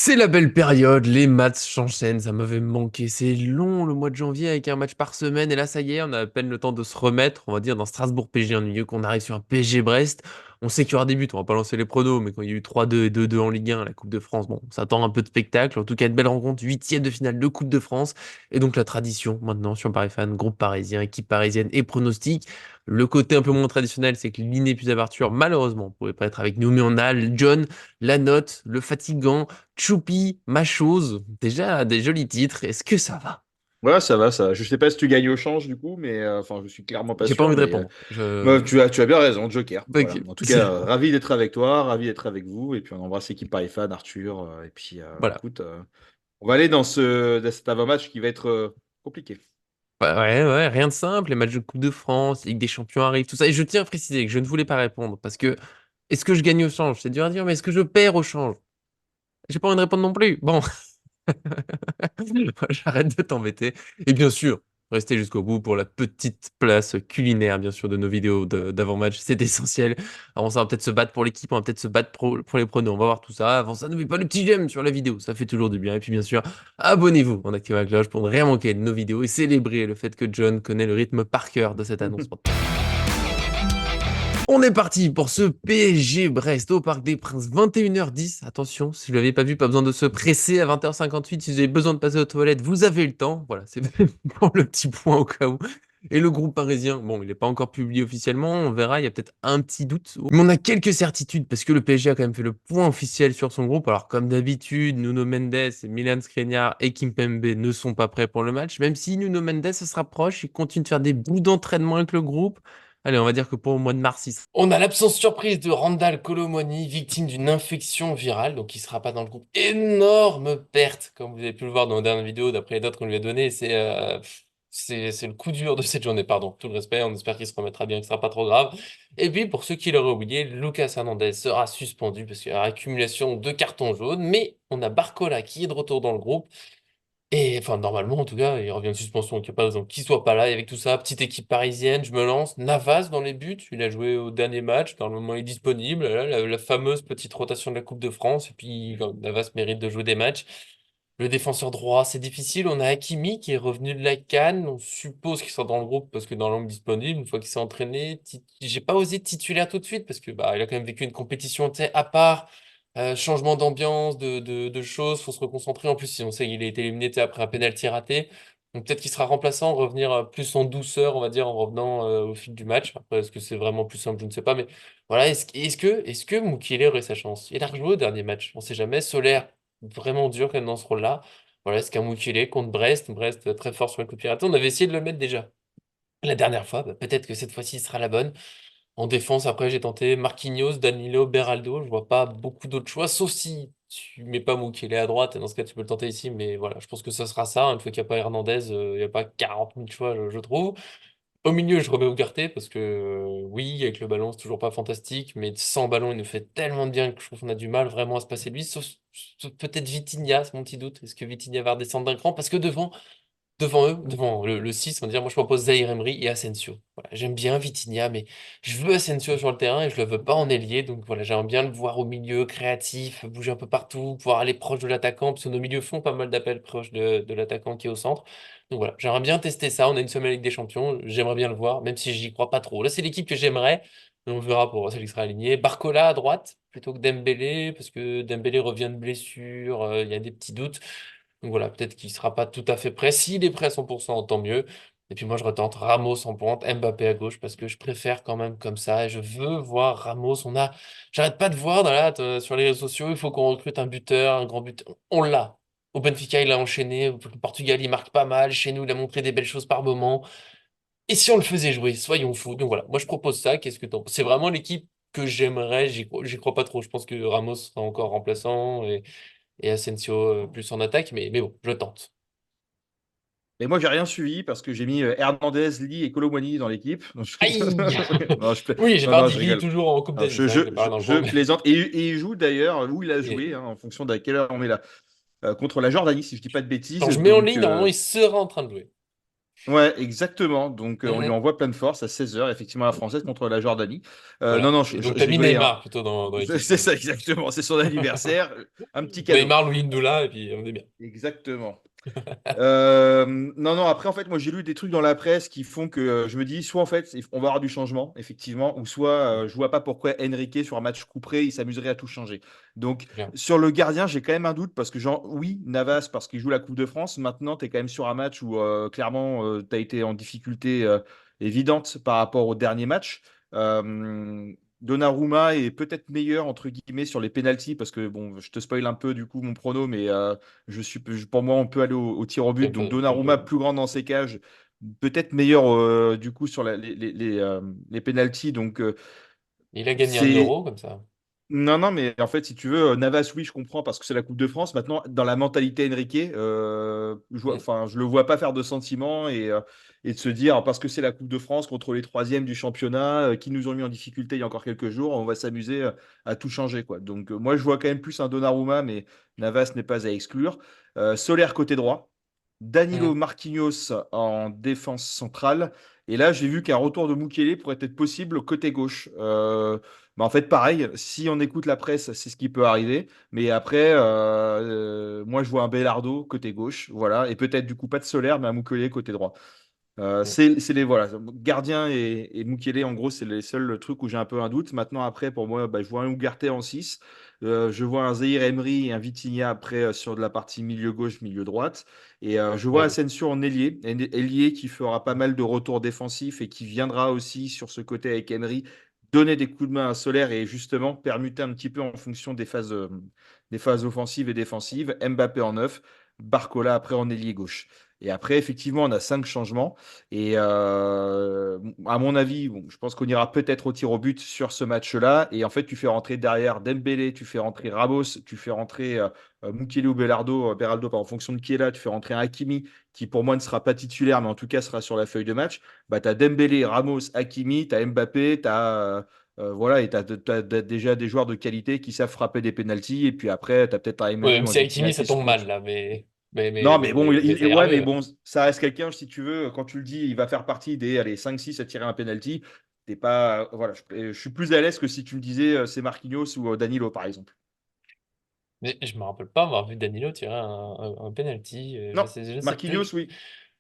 C'est la belle période, les matchs s'enchaînent, ça m'avait manqué. C'est long le mois de janvier avec un match par semaine. Et là, ça y est, on a à peine le temps de se remettre, on va dire, dans Strasbourg PSG ennuyeux, qu'on arrive sur un PSG Brest. On sait qu'il y aura des buts, on va pas lancer les pronos, mais quand il y a eu 3-2 et 2-2 en Ligue 1, la Coupe de France, bon, ça attend un peu de spectacle. En tout cas, une belle rencontre, huitième de finale de Coupe de France. Et donc la tradition maintenant sur Paris Fan, groupe parisien, équipe parisienne et pronostic. Le côté un peu moins traditionnel, c'est que Liné plus Arthur, malheureusement, ne pouvait pas être avec nous, mais on a John, la note, le fatigant. Choupi, ma chose, déjà des jolis titres, est-ce que ça va? Ouais, ça va, ça va. Je sais pas si tu gagnes au change du coup, mais enfin, je suis clairement pas J'ai pas sûr. envie de Mais répondre. bah, tu as bien raison, Joker. Voilà. Ok, En tout cas, ravi d'être avec toi, ravi d'être avec vous. Et puis on embrasse l'équipe Paris Fan, Arthur. Et puis, voilà. écoute, on va aller dans cet avant-match qui va être compliqué. Ouais, ouais, rien de simple, les matchs de Coupe de France, Ligue des Champions arrivent, tout ça. Et je tiens à préciser que je ne voulais pas répondre parce que est-ce que je gagne au change? C'est dur à dire, mais est-ce que je perds au change? J'ai pas envie de répondre non plus. Bon, j'arrête de t'embêter. Et bien sûr, restez jusqu'au bout pour la petite place culinaire, bien sûr, de nos vidéos d'avant-match. C'est essentiel. Avant ça, on va peut-être se battre pour l'équipe, on va peut-être se battre pour les pronos. On va voir tout ça. Avant ça, n'oubliez pas le petit j'aime sur la vidéo. Ça fait toujours du bien. Et puis, bien sûr, abonnez-vous en activant la cloche pour ne rien manquer de nos vidéos et célébrer le fait que John connaît le rythme par cœur de cette annonce. On est parti pour ce PSG Brest au Parc des Princes, 21h10. Attention, si vous l'avez pas vu, pas besoin de se presser à 20h58. Si vous avez besoin de passer aux toilettes, vous avez le temps. Voilà, c'est pour le petit point au cas où. Et le groupe parisien, bon, il n'est pas encore publié officiellement, on verra, il y a peut-être un petit doute. Mais on a quelques certitudes parce que le PSG a quand même fait le point officiel sur son groupe. Alors, comme d'habitude, Nuno Mendes, Milan Skriniar et Kimpembe ne sont pas prêts pour le match, même si Nuno Mendes se rapproche, il continue de faire des bouts d'entraînement avec le groupe. Allez, on va dire que pour le mois de mars, il sera. On a l'absence surprise de Randall Colomoni, victime d'une infection virale, donc il sera pas dans le groupe. Énorme perte, comme vous avez pu le voir dans la dernière vidéo, d'après les notes qu'on lui a données. C'est le coup dur de cette journée, pardon. Tout le respect, on espère qu'il se remettra bien, que ce sera pas trop grave. Et puis, pour ceux qui l'auraient oublié, Lucas Hernandez sera suspendu parce qu'il y a accumulation de cartons jaunes, mais on a Barcola qui est de retour dans le groupe. Et enfin, normalement, en tout cas, il revient de suspension, donc il n'y a pas besoin qu'il soit pas là. Et avec tout ça, petite équipe parisienne, je me lance. Navas dans les buts, il a joué au dernier match, normalement il est disponible. Là, la fameuse petite rotation de la Coupe de France. Et puis, Navas mérite de jouer des matchs. Le défenseur droit, c'est difficile. On a Hakimi qui est revenu de la CAN. On suppose qu'il sera dans le groupe parce que normalement disponible. Une fois qu'il s'est entraîné, j'ai pas osé titulaire tout de suite parce que bah, il a quand même vécu une compétition, tu sais, à part. Changement d'ambiance, de choses, faut se reconcentrer. En plus, si on sait qu'il a été éliminé tu sais, après un penalty raté, donc peut-être qu'il sera remplaçant, revenir plus en douceur, on va dire, en revenant au fil du match. Après, est-ce que c'est vraiment plus simple, je ne sais pas. Mais voilà, est-ce que Mukiele aurait sa chance? Il a rejoué au dernier match, on sait jamais. Solaire, vraiment dur quand même dans ce rôle-là. Voilà, est-ce qu'un Mukiele contre Brest, Brest très fort sur le coup de pied arrêté, on avait essayé de le mettre déjà la dernière fois, bah, peut-être que cette fois-ci sera la bonne. En défense, après, j'ai tenté Marquinhos, Danilo, Beraldo. Je vois pas beaucoup d'autres choix, sauf si tu mets pas Mukele à droite. Et dans ce cas, tu peux le tenter ici. Mais voilà, je pense que ça sera ça. Une fois qu'il n'y a pas Hernandez, il n'y a pas 40 000 choix, je trouve. Au milieu, je remets Ugarte parce que oui, avec le ballon, c'est toujours pas fantastique. Mais sans ballon, il nous fait tellement de bien que je trouve qu'on a du mal vraiment à se passer de lui. Sauf peut-être Vitinha, c'est mon petit doute. Est-ce que Vitinha va redescendre d'un cran? Parce que devant eux, devant le 6, on va dire, moi je propose Zaïre Emery et Asensio. Voilà, j'aime bien Vitinha, mais je veux Asensio sur le terrain et je le veux pas en ailier. Donc voilà, j'aimerais bien le voir au milieu, créatif, bouger un peu partout, pouvoir aller proche de l'attaquant, parce que nos milieux font pas mal d'appels proches de l'attaquant qui est au centre. Donc voilà, j'aimerais bien tester ça. On a une semaine avec des champions, j'aimerais bien le voir, même si j'y crois pas trop. Là, c'est l'équipe que j'aimerais. On verra pour celle qui sera alignée. Barcola à droite, plutôt que Dembélé, parce que Dembélé revient de blessure, il y a des petits doutes. Donc voilà, peut-être qu'il sera pas tout à fait prêt. S'il est prêt à 100%, tant mieux. Et puis moi, je retente Ramos en pointe, Mbappé à gauche, parce que je préfère quand même comme ça. Et je veux voir Ramos. J'arrête pas de voir sur les réseaux sociaux, il faut qu'on recrute un buteur, un grand buteur. On l'a. Au Benfica, il a enchaîné. Au Portugal, il marque pas mal. Chez nous, il a montré des belles choses par moment. Et si on le faisait jouer, soyons fous. Donc voilà, moi je propose ça. Qu'est-ce que t'en penses? C'est vraiment l'équipe que j'aimerais. J'y crois pas trop. Je pense que Ramos sera encore remplaçant et Asensio plus en attaque, mais bon, je tente. Mais moi, j'ai rien suivi parce que j'ai mis Hernandez, Lee et Colomwani dans l'équipe. Non, Aïe! non, Oui, j'ai non, non, je Bardi rigole. toujours en Coupe Non, d'Asie, c'est vrai que je l'ai pas dans le je groupe. plaisante. Et il joue d'ailleurs où il a Et joué, hein, en fonction de à quelle heure on est là. Contre la Jordanie, si je dis pas de bêtises. quand je mets en ligne, Donc, normalement, il sera en train de jouer. Ouais, exactement. Donc, on lui Mhm. envoie plein de force à 16 heures, effectivement, la française contre la Jordanie. Non, Voilà. non, Et donc, je t'as mis rigolais, hein. Neymar plutôt dans l'équipe. C'est ça, exactement. C'est son anniversaire. Un petit cadeau. Neymar, Louis Ndoula, et puis on est bien. Exactement. Non, non, après, en fait, moi, j'ai lu des trucs dans la presse qui font que je me dis, soit en fait, on va avoir du changement, effectivement, ou soit je vois pas pourquoi Enrique, sur un match couperé, il s'amuserait à tout changer. Donc, Bien. sur le gardien, j'ai quand même un doute parce que, genre, oui, Navas, parce qu'il joue la Coupe de France, maintenant, tu es quand même sur un match où clairement, tu as été en difficulté évidente par rapport au dernier match. Euh, Donnarumma est peut-être meilleur, entre guillemets, sur les pénaltys parce que, bon, je te spoil un peu du coup mon prono, mais. Pour moi, on peut aller au tir au but. Donc On Donnarumma, peut. plus grand dans ses cages, peut-être meilleur du coup sur les pénaltys. Donc Il a gagné un c'est euro comme ça. non, non, mais en fait, si tu veux, Navas, oui, je comprends parce que c'est la Coupe de France. Maintenant, dans la mentalité Enrique, Mm. enfin, je le vois pas faire de sentiments et de se dire parce que c'est la Coupe de France contre les troisièmes du championnat qui nous ont mis en difficulté il y a encore quelques jours, on va s'amuser à tout changer, quoi. Donc moi, je vois quand même plus un Donnarumma, mais Navas n'est pas à exclure. Soler côté droit, Danilo Mm. Marquinhos en défense centrale. Et là, j'ai vu qu'un retour de Mukele pourrait être possible côté gauche. Bah, en fait, pareil, si on écoute la presse, c'est ce qui peut arriver. Mais après, moi, je vois un Belardo côté gauche, voilà, et peut-être du coup pas de Solaire, mais un Mukele côté droit. Mm. C'est les voilà, gardien et Mukele, en gros, c'est les seuls trucs où j'ai un peu un doute. Maintenant, après, pour moi, bah, je vois un Ugarte en 6. Je vois un Zahir Emery et un Vitinha après sur de la partie milieu gauche, milieu droite. Et je vois Ouais. Asensio en ailier, un ailier qui fera pas mal de retours défensifs et qui viendra aussi sur ce côté avec Emery donner des coups de main à Solaire et justement permuter un petit peu en fonction des phases offensives et défensives. Mbappé en 9, Barcola après en ailier gauche. Et après, effectivement, on a 5 changements. Et à mon avis, bon, je pense qu'on ira peut-être au tir au but sur ce match-là. Et en fait, tu fais rentrer derrière Dembélé, tu fais rentrer Ramos, tu fais rentrer Mukiele ou Beraldo, en fonction de qui est là, tu fais rentrer un Hakimi qui pour moi ne sera pas titulaire, mais en tout cas sera sur la feuille de match. Bah, tu as Dembélé, Ramos, Hakimi, tu as Mbappé, tu as. Voilà, et tu as, déjà des joueurs de qualité qui savent frapper des pénaltys. Et puis après, tu as peut-être un Ouais, Emery même ou un si Vitinha Hakimi, ça qui se tombe feront. mal, là, Non, mais bon, mais ça ira ouais, mais mieux. bon, ça reste quelqu'un, si tu veux, quand tu le dis, il va faire partie des allez, 5-6 à tirer un penalty. T'es pas, voilà, je suis plus à l'aise que si tu me disais c'est Marquinhos ou Danilo, par exemple. Mais je me rappelle pas avoir vu Danilo tirer un penalty. Non, Je ne sais plus. Marquinhos, oui.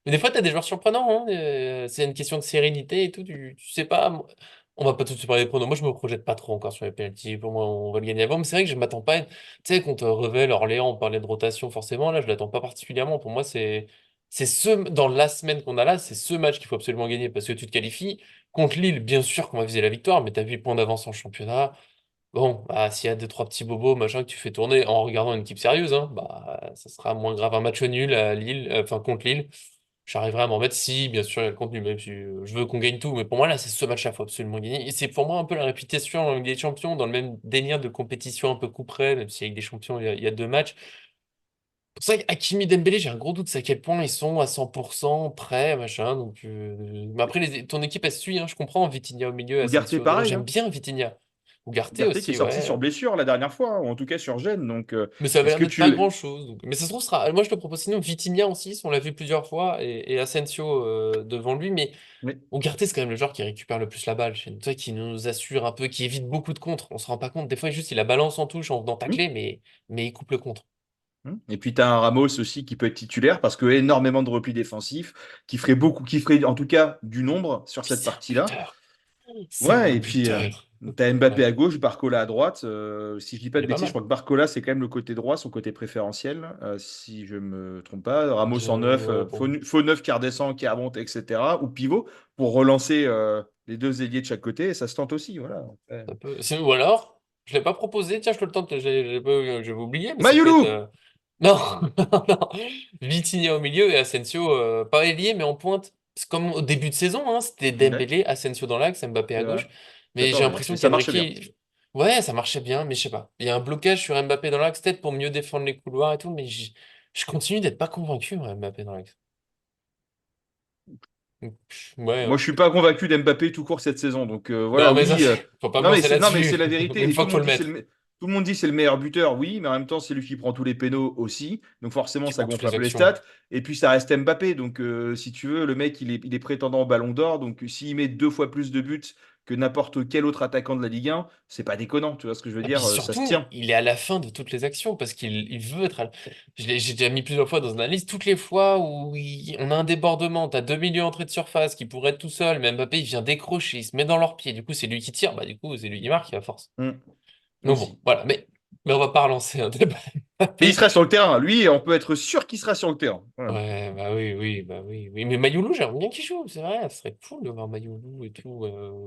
Mais des fois, tu as des joueurs surprenants, hein. C'est une question de sérénité et tout. Tu sais pas. On va pas tout de suite parler des pronos. Moi, je me projette pas trop encore sur les penalties. Pour moi, on va le gagner avant. Mais c'est vrai que je m'attends pas. Tu sais, contre Revel, Orléans, on parlait de rotation forcément. Là, je l'attends pas particulièrement. Pour moi, dans la semaine qu'on a là, c'est ce match qu'il faut absolument gagner parce que tu te qualifies. Contre Lille, bien sûr qu'on va viser la victoire, mais tu as 8 points d'avance en championnat. Bon, bah, s'il y a deux, trois petits bobos, machin, que tu fais tourner en regardant une équipe sérieuse, hein, bah, ça sera moins grave un match nul à Lille, enfin contre Lille. J'arriverai à m'en mettre si, bien sûr, il y a le contenu, même si je veux qu'on gagne tout. Mais pour moi, là, c'est ce match-là, faut absolument gagner. Et c'est pour moi un peu la réputation en Ligue des Champions, dans le même délire de compétition un peu couperée, même si avec des champions, il y a deux matchs. Pour ça qu'Hakimi Dembélé, j'ai un gros doute, c'est à quel point ils sont à 100% prêts, machin. Donc, mais après, ton équipe, elle suit, hein, je comprends. Vitinha au milieu, Ugarte, Asensio devant. pareil. J'aime Hein. bien Vitinha. Ugarte Ugarte qui est aussi, sorti sur ouais. blessure la dernière fois, hein, ou en tout cas sur gêne. Donc, Mais ça avait est-ce l'air que d'être pas tu. grand-chose. Mais ça se trouve, moi je te propose sinon Vitinha en 6, on l'a vu plusieurs fois, et Asensio devant lui. Mais Mais, Ugarte, c'est quand même le joueur qui récupère le plus la balle chez nous. Tu sais, qui nous assure un peu, qui évite beaucoup de contres. On se rend pas compte. Des fois, juste, il la balance en touche en venant hmm, tacler, mais il coupe le contre. Et puis, tu as un Ramos aussi qui peut être titulaire parce que énormément de replis défensifs, qui ferait beaucoup, qui ferait en tout cas du nombre sur Puis cette c'est un partie-là. buteur. C'est Ouais, un et puis buteur. t'as Mbappé Ouais, à gauche, Barcola à droite. Si je dis pas il de est pas bêtises, je mal. crois que Barcola, c'est quand même le côté droit, son côté préférentiel, si je me trompe pas. Ramos en neuf, Ouais, bon. faux neuf qui redescend, qui remonte, etc. Ou pivot pour relancer les deux ailiers de chaque côté, et ça se tente aussi. Voilà. Ouais. Ou alors, je l'ai pas proposé. Tiens, je te le tente. J'avais oublié, mais ça peut être. Mayoulou! Non, non. Vitinha au milieu et Asensio, pas ailier, mais en pointe. C'est comme au début de saison, hein, c'était Ouais, Dembélé, Asensio dans l'axe, Mbappé à c'est vrai. gauche. T'as Mais pas j'ai raison. l'impression Et ça marchait bien. qu'Enrique. Ouais, ça marchait bien, mais je sais pas. Il y a un blocage sur Mbappé dans l'axe, peut-être pour mieux défendre les couloirs et tout, mais je continue d'être pas convaincu, moi, Mbappé dans l'axe. Donc, ouais, Moi, hein. je suis pas convaincu d'Mbappé tout court cette saison. Donc voilà, Non, mais ça, oui. Faut pas me Non, mais lancer c'est non, mais c'est là-dessus. la vérité. Une Et fois tout qu'il le faut monde le dit mettre. tout le monde dit c'est le meilleur buteur, oui, mais en même temps, c'est lui qui prend tous les pénaux aussi. Donc forcément, Qui ça prend toutes gonfle un les peu les actions. stats. Et puis, ça reste Mbappé. Donc, si tu veux, le mec, il est prétendant au Ballon d'Or. Donc, s'il met 2 fois plus de buts que n'importe quel autre attaquant de la Ligue 1, c'est pas déconnant. Tu vois ce que je veux Et puis dire? Ça se surtout, tient. il est à la fin de toutes les actions parce qu'il veut être. J'ai déjà mis plusieurs fois dans une analyse, toutes les fois où on a un débordement, t'as 2 milieux entrées de surface qui pourraient être tout seul, mais Mbappé il vient décrocher, il se met dans leurs pieds, du coup c'est lui qui tire, bah du coup c'est lui qui marque à force. Hmm. Donc bon, Aussi. voilà, mais on va pas relancer un débat Mais il Mbappé. sera sur le terrain. Lui, on peut être sûr qu'il sera sur le terrain. Voilà. Ouais, bah oui, oui, bah oui, oui. Mais Mayoulou, j'aimerais bien qu'il joue, c'est vrai, ce serait cool de voir Mayoulou et tout,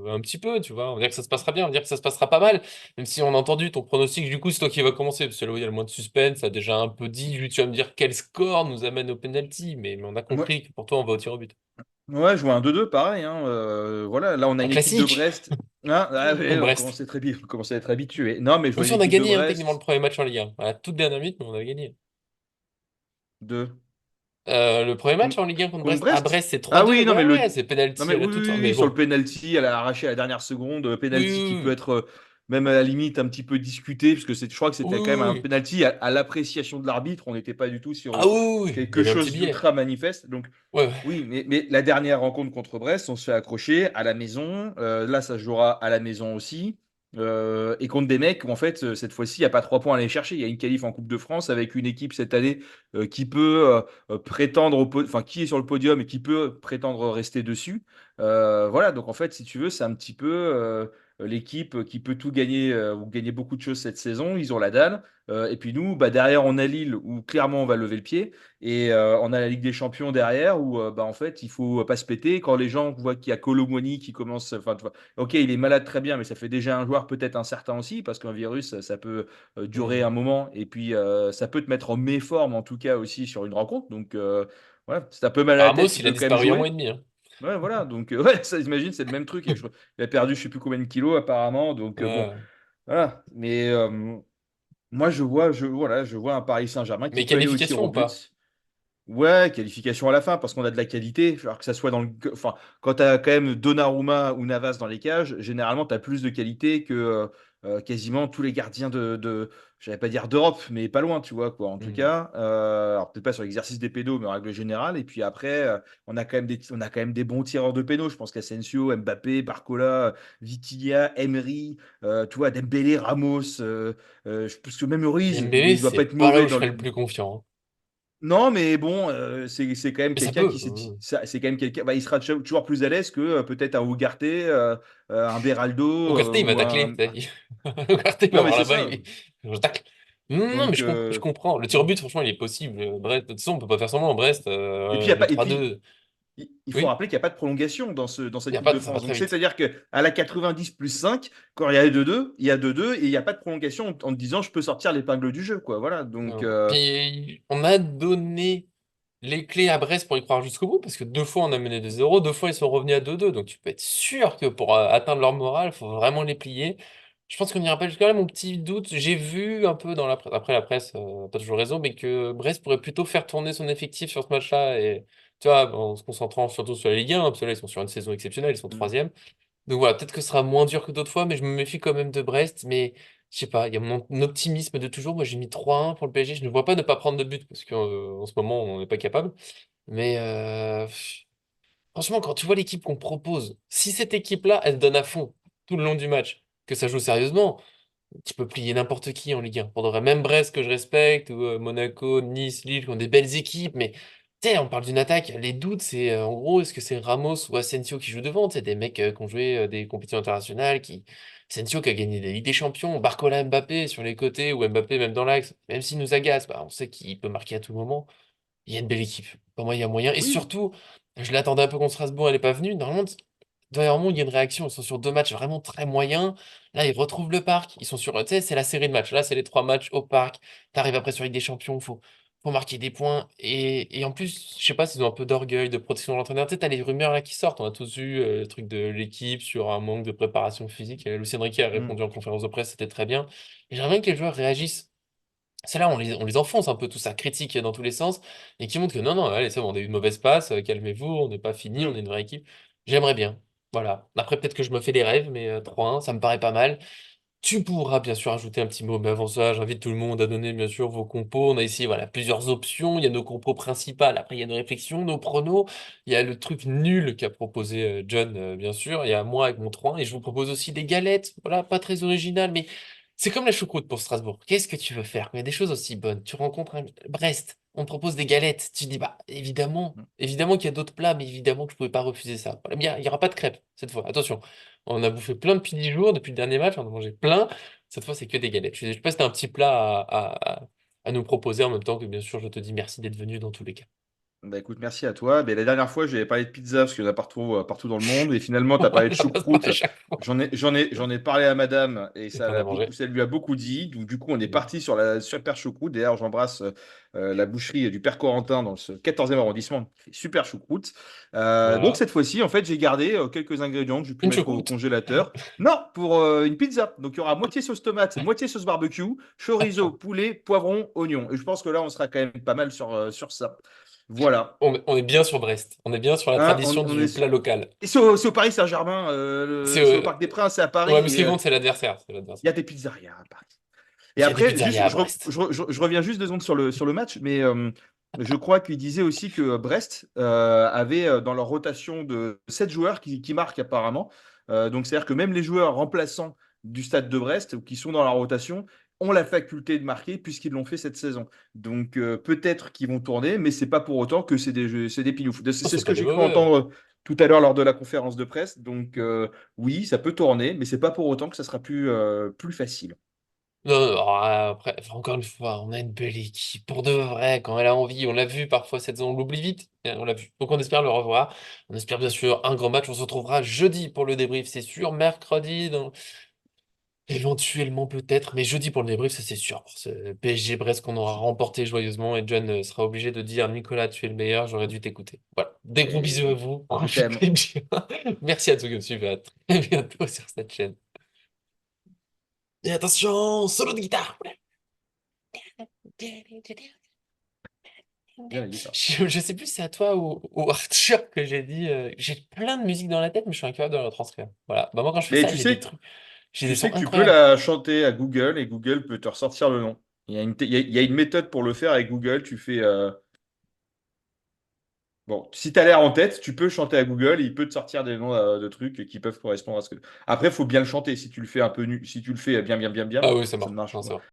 un petit peu, tu vois. On va dire que ça se passera bien, on va dire que ça se passera pas mal, même si on a entendu ton pronostic, du coup, c'est toi qui va commencer, parce que là où il y a le moins de suspense, ça a déjà un peu dit, tu vas me dire quel score nous amène au penalty, mais on a Ouais. compris que pour toi, on va au tir au but. Ouais, je vois un 2-2, pareil, hein. Voilà, là, on a Un une équipe de classique Brest. Ah, ouais, contre on Brest. commence à être on commence à être habitué. Non, mais je Même vois une si on a équipe de gagné, hein, techniquement, le Brest. premier match en Ligue 1. À la toute dernière minute, mais on a gagné. De... Le premier match Contre, en Ligue 1 contre contre Brest, à Brest? Brest, c'est Ah 3-2, oui, non, ouais, mais ouais, le. c'est Non, penalty mais à la oui, toute oui, fin, oui, mais sur le bon. penalty, elle a arraché à la dernière seconde. Oui, Penalty qui peut oui, être même à la limite un petit peu discuté, parce que je crois que oui, c'était quand même oui, un oui. penalty à l'appréciation de l'arbitre. On n'était pas du tout sur Ah oui, oui, oui, il y quelque avait un petit chose billet. d'ultra manifeste. Donc, Ouais, ouais. oui, mais la dernière rencontre contre Brest, on se fait accrocher à la maison. Là, ça se jouera à la maison aussi. Et contre des mecs où, en fait, cette fois-ci, il n'y a pas 3 points à aller chercher. Il y a une qualif en Coupe de France avec une équipe cette année qui peut prétendre enfin, qui est sur le podium et qui peut prétendre rester dessus. Voilà, donc en fait, si tu veux, c'est un petit peu l'équipe qui peut tout gagner ou gagner beaucoup de choses cette saison. Ils ont la dalle. Et puis nous, bah, derrière, on a Lille où clairement on va lever le pied. Et on a la Ligue des Champions derrière où bah, en fait il faut pas se péter. Quand les gens voient qu'il y a Kolo Muani qui commence, enfin tu vois, ok il est malade très bien, mais ça fait déjà un joueur peut-être incertain aussi parce qu'un virus ça peut durer un Hmm. moment et puis ça peut te mettre en méforme en tout cas aussi sur une rencontre. Donc voilà, si t'as un peu mal à la Ramos, tête, tu il a peux quand même disparu il y a un mois jouer. et demi, hein. Ouais voilà, donc ouais ça imagine c'est le même truc. Il a perdu je sais plus combien de kilos apparemment. Donc bon Ouais. voilà, mais moi voilà, je vois un Paris Saint-Germain qui Mais peut aller au tir qualification au ou pas? but. Ouais, qualification à la fin parce qu'on a de la qualité. Alors que ça soit enfin, quand tu as quand même Donnarumma ou Navas dans les cages, généralement tu as plus de qualité que quasiment tous les gardiens j'allais pas dire d'Europe, mais pas loin, tu vois quoi. En tout Hmm. cas, alors peut-être pas sur l'exercice des pénaux, mais en règle générale. Et puis après, on a quand même des bons tireurs de pénaux. Je pense qu'Asensio, Mbappé, Barcola, Vitinha, Emery, tu vois, Dembélé, Ramos. Parce que même Ruiz, Dembélé, il doit pas c'est être pas là mauvais où je dans serais le. le plus confiant, hein. Non, mais bon, c'est quand même Mais ça quelqu'un peut. qui c'est quand même quelqu'un. Bah, il sera toujours plus à l'aise que peut-être un Ugarte, un Beraldo Ugarte, il va ou tacler. un. Ugarte, il va Non, mais avoir c'est là-bas, ça. je tacle. Non, non, mais Donc, je comprends. Le tir au but, franchement, il est possible. Brest, de toute façon, on peut pas faire semblant. Brest, et puis il y a le pas. Et puis 3-2. il faut Oui, rappeler qu'il n'y a pas de prolongation dans il y cette a Coupe pas, de ça va France. très Donc vite. c'est-à-dire que à la 90 plus 5, quand il y a 2-2, il y a 2-2 et il n'y a pas de prolongation en te disant je peux sortir l'épingle du jeu, quoi. Voilà. Donc Non. Puis, on a donné les clés à Brest pour y croire jusqu'au bout, parce que 2 fois, on a mené 2-0, 2 fois, ils sont revenus à 2-2. Donc, tu peux être sûr que pour atteindre leur morale, il faut vraiment les plier. Je pense qu'on y rappelle quand même mon petit doute. J'ai vu un peu dans la presse, après la presse, pas toujours raison, mais que Brest pourrait plutôt faire tourner son effectif sur ce match-là, et tu vois, en se concentrant surtout sur la Ligue 1, parce que là, ils sont sur une saison exceptionnelle, ils sont mm, troisième. Donc voilà, peut-être que ce sera moins dur que d'autres fois, mais je me méfie quand même de Brest. Mais je sais pas, il y a mon optimisme de toujours. Moi, j'ai mis 3-1 pour le PSG. Je ne vois pas ne pas prendre de but, parce qu'en ce moment, on n'est pas capable. Mais franchement, quand tu vois l'équipe qu'on propose, si cette équipe-là, elle se donne à fond tout le long du match, que ça joue sérieusement, tu peux plier n'importe qui en Ligue 1. Pour de vrai, même Brest que je respecte, ou Monaco, Nice, Lille, qui ont des belles équipes, mais tu sais, on parle d'une attaque. Les doutes, c'est en gros, est-ce que c'est Ramos ou Asensio qui joue devant? C'est des mecs qui ont joué des compétitions internationales, Asensio qui a gagné des Ligues des Champions, Barcola, Mbappé sur les côtés, ou Mbappé même dans l'axe, même s'il nous agace, bah, on sait qu'il peut marquer à tout moment. Il y a une belle équipe. Pour moi, il y a moyen. Et oui, surtout, je l'attendais un peu contre Strasbourg, elle n'est pas venue. Normalement, il doit y avoir un moment où il y a une réaction. Ils sont sur 2 matchs vraiment très moyens. Là, ils retrouvent le parc. Ils sont sur. Tu sais, c'est la série de matchs. Là, c'est les 3 matchs au parc. Tu arrives après sur Ligue des Champions. Faut marquer des points. Et en plus, je sais pas s'ils ont un peu d'orgueil, de protection de l'entraîneur. Tu sais, t'as les rumeurs là qui sortent. On a tous vu le truc de l'équipe sur un manque de préparation physique. Et Lucien Riquet a mm, répondu en conférence de presse. C'était très bien. Et j'aimerais bien que les joueurs réagissent. C'est là où on les enfonce un peu, tout ça, critique dans tous les sens, et qui montre que non, non, allez, c'est bon, on a eu une mauvaise passe, calmez-vous, on n'est pas fini, on est mm. une vraie équipe. J'aimerais bien. Voilà. Après, peut-être que je me fais des rêves, mais 3-1, ça me paraît pas mal. Tu pourras bien sûr ajouter un petit mot, mais avant ça, j'invite tout le monde à donner bien sûr vos compos. On a ici voilà plusieurs options. Il y a nos compos principales, après il y a nos réflexions, nos pronos. Il y a le truc nul qu'a proposé John, bien sûr. Il y a moi avec mon 3 et je vous propose aussi des galettes. Voilà, pas très original, mais c'est comme la choucroute pour Strasbourg. Qu'est-ce que tu veux faire quand il y a des choses aussi bonnes? Tu rencontres un Brest, on te propose des galettes. Tu dis bah évidemment, évidemment qu'il y a d'autres plats, mais évidemment que je pouvais pas refuser ça. Voilà, bien, il y aura pas de crêpes cette fois. Attention. On a bouffé plein depuis 10 jours, depuis le dernier match, on a mangé plein. Cette fois, c'est que des galettes. Je sais pas si t'as un petit plat à nous proposer en même temps que, bien sûr, je te dis merci d'être venu dans tous les cas. Bah écoute, merci à toi. Mais la dernière fois, j'avais parlé de pizza parce qu'il y en a partout, partout dans le monde. Et finalement, tu as parlé de Ouais, ça passe pas choucroute. à chaque fois. J'en ai parlé à madame et Et t'en as mangé. ça lui a beaucoup dit. Donc, du coup, on est Mm. parti sur la super choucroute. D'ailleurs, j'embrasse la boucherie du Père Corentin dans ce 14e arrondissement. Qui fait super choucroute. Donc, Voilà. cette fois-ci, en fait, j'ai gardé quelques ingrédients que j'ai pu Une mettre au choucroute. congélateur. Non, pour une pizza. Donc, il y aura moitié sauce tomate, moitié sauce barbecue, chorizo, poulet, poivron, oignon. Et je pense que là, on sera quand même pas mal sur ça. Voilà. On est bien sur Brest. On est bien sur la Hein, tradition on du est... plat local. Et c'est au Paris Saint-Germain, C'est c'est au Parc des Princes, c'est à Ouais, Paris. mais ce Et qui compte, c'est l'adversaire. C'est il y l'adversaire. a des pizzerias à Paris. Et Il y a des après, pizzerias juste, à Brest. je reviens juste 2 secondes sur le match, mais je crois qu'il disait aussi que Brest avait dans leur rotation de 7 joueurs qui marquent apparemment. Donc, c'est-à-dire que même les joueurs remplaçants du stade de Brest, ou qui sont dans la rotation, ont la faculté de marquer puisqu'ils l'ont fait cette saison. Donc, peut-être qu'ils vont tourner, mais c'est pas pour autant que c'est des pinoufs. Oh, C'est c'est ce que pas des j'ai cru mauvais. entendre tout à l'heure lors de la conférence de presse. Donc, oui, ça peut tourner, mais c'est pas pour autant que ça sera plus facile. Non, non, alors, après, enfin, encore une fois, on a une belle équipe. Pour de vrai, quand elle a envie, on l'a vu parfois cette saison, on l'oublie vite, mais on l'a vu. Donc on espère le revoir. On espère bien sûr un grand match. On se retrouvera jeudi pour le débrief, c'est sûr. Mercredi, éventuellement peut-être, mais jeudi pour le débrief, ça c'est sûr. Pour ce PSG Brest qu'on aura remporté joyeusement et John sera obligé de dire Nicolas, tu es le meilleur, j'aurais dû t'écouter. Voilà. Des gros bisous à Et vous. je t'aime. Profitez bien. Merci à tous qui me suivent. À très bientôt sur cette chaîne. Et attention, solo de guitare. Bien la guitare. Je sais plus si c'est à toi ou Arthur que j'ai dit. J'ai plein de musique dans la tête, mais je suis incapable de la retranscrire. Voilà. Bah, moi, quand je fais Mais ça, j'ai des trucs. J'ai des tu sais sons que tu peux incroyables. la chanter à Google et Google peut te ressortir le nom. Il y a une méthode pour le faire avec Google. Tu fais. Bon, si tu as l'air en tête, tu peux chanter à Google et il peut te sortir des noms de trucs qui peuvent correspondre à ce que. Après, il faut bien le chanter. Si tu le fais un peu nu, si tu le fais bien, bien, bien, bien, Ah oui, ça ça ne marche. marche Non, pas. c'est vrai.